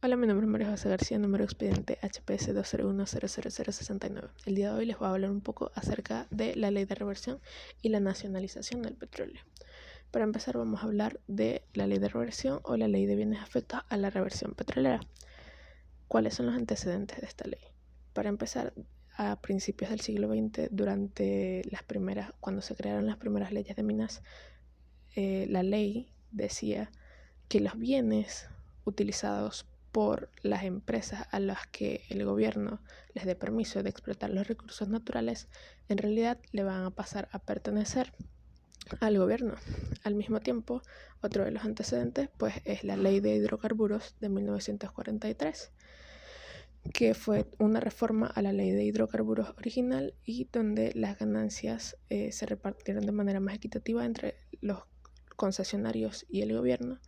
Hola, mi nombre es María José García, número expediente HPS 201000069. El día de hoy les voy a hablar un poco acerca de la ley de reversión y la nacionalización del petróleo. Para empezar, vamos a hablar de la ley de reversión o la ley de bienes afectos a la reversión petrolera. ¿Cuáles son los antecedentes de esta ley? Para empezar, a principios del siglo XX, cuando se crearon las primeras leyes de minas, la ley decía que los bienes utilizados por las empresas a las que el gobierno les dé permiso de explotar los recursos naturales, en realidad le van a pasar a pertenecer al gobierno. Al mismo tiempo, otro de los antecedentes pues es la ley de hidrocarburos de 1943, que fue una reforma a la ley de hidrocarburos original y donde las ganancias se repartieron de manera más equitativa entre los concesionarios y el gobierno,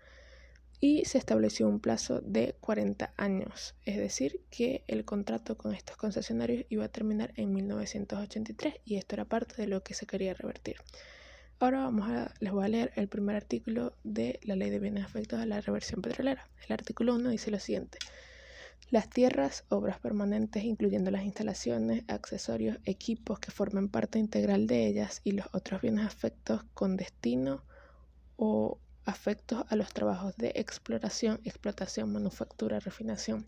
y se estableció un plazo de 40 años, es decir, que el contrato con estos concesionarios iba a terminar en 1983 y esto era parte de lo que se quería revertir. Ahora les voy a leer el primer artículo de la Ley de Bienes Afectos a la Reversión Petrolera. El artículo 1 dice lo siguiente: las tierras, obras permanentes, incluyendo las instalaciones, accesorios, equipos que formen parte integral de ellas y los otros bienes afectos con destino o afectos a los trabajos de exploración, explotación, manufactura, refinación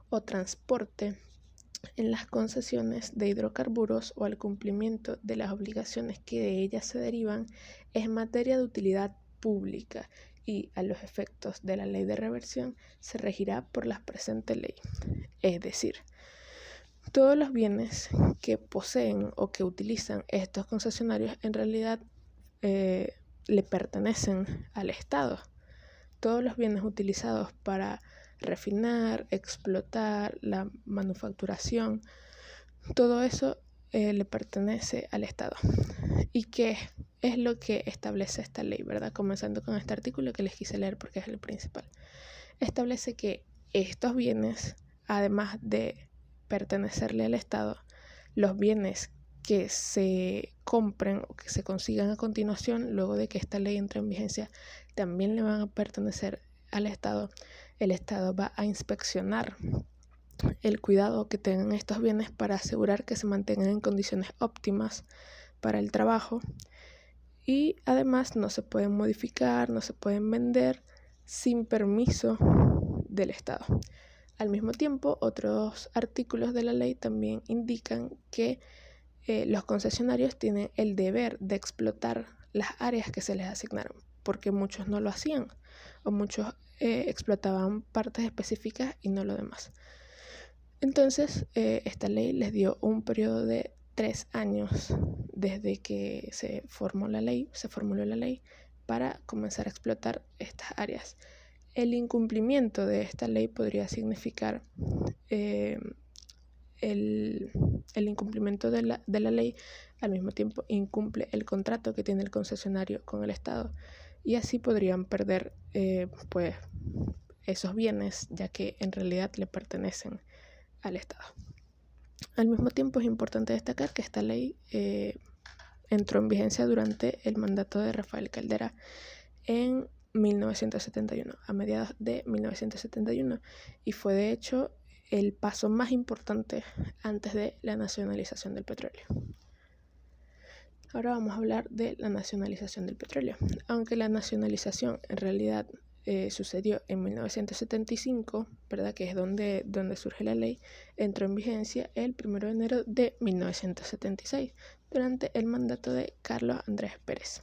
o transporte en las concesiones de hidrocarburos o al cumplimiento de las obligaciones que de ellas se derivan, es materia de utilidad pública y a los efectos de la ley de reversión se regirá por la presente ley. Es decir, todos los bienes que poseen o que utilizan estos concesionarios en realidad le pertenecen al Estado. Todos los bienes utilizados para refinar, explotar, la manufacturación, todo eso le pertenece al Estado. ¿Y qué es lo que establece esta ley, verdad? Comenzando con este artículo que les quise leer porque es el principal. Establece que estos bienes, además de pertenecerle al Estado, los bienes que se compren o que se consigan a continuación, luego de que esta ley entre en vigencia, también le van a pertenecer al Estado. El Estado va a inspeccionar el cuidado que tengan estos bienes para asegurar que se mantengan en condiciones óptimas para el trabajo, y además no se pueden modificar, no se pueden vender sin permiso del Estado. Al mismo tiempo, otros artículos de la ley también indican que los concesionarios tienen el deber de explotar las áreas que se les asignaron, porque muchos no lo hacían o muchos explotaban partes específicas y no lo demás. Entonces, esta ley les dio un periodo de 3 años desde que se formuló la ley para comenzar a explotar estas áreas. El incumplimiento de esta ley podría significar el incumplimiento de la ley, al mismo tiempo incumple el contrato que tiene el concesionario con el Estado, y así podrían perder pues esos bienes, ya que en realidad le pertenecen al Estado. Al mismo tiempo es importante destacar que esta ley entró en vigencia durante el mandato de Rafael Caldera en 1971, a mediados de 1971, y fue de hecho el paso más importante antes de la nacionalización del petróleo. Ahora vamos a hablar de la nacionalización del petróleo. Aunque la nacionalización en realidad sucedió en 1975, ¿verdad? Que es donde surge la ley, entró en vigencia el 1 de enero de 1976, durante el mandato de Carlos Andrés Pérez.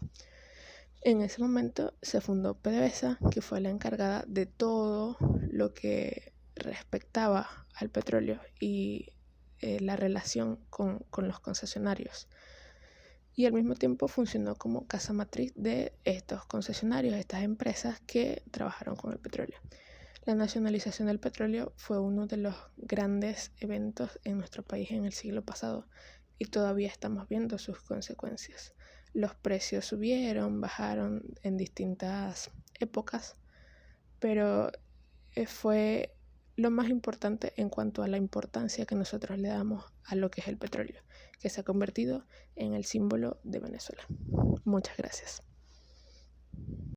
En ese momento se fundó PDVSA, que fue la encargada de todo lo que respectaba al petróleo y la relación con los concesionarios. Y al mismo tiempo funcionó como casa matriz de estos concesionarios, estas empresas que trabajaron con el petróleo. La nacionalización del petróleo fue uno de los grandes eventos en nuestro país en el siglo pasado y todavía estamos viendo sus consecuencias. Los precios subieron, bajaron en distintas épocas, pero fue lo más importante en cuanto a la importancia que nosotros le damos a lo que es el petróleo, que se ha convertido en el símbolo de Venezuela. Muchas gracias.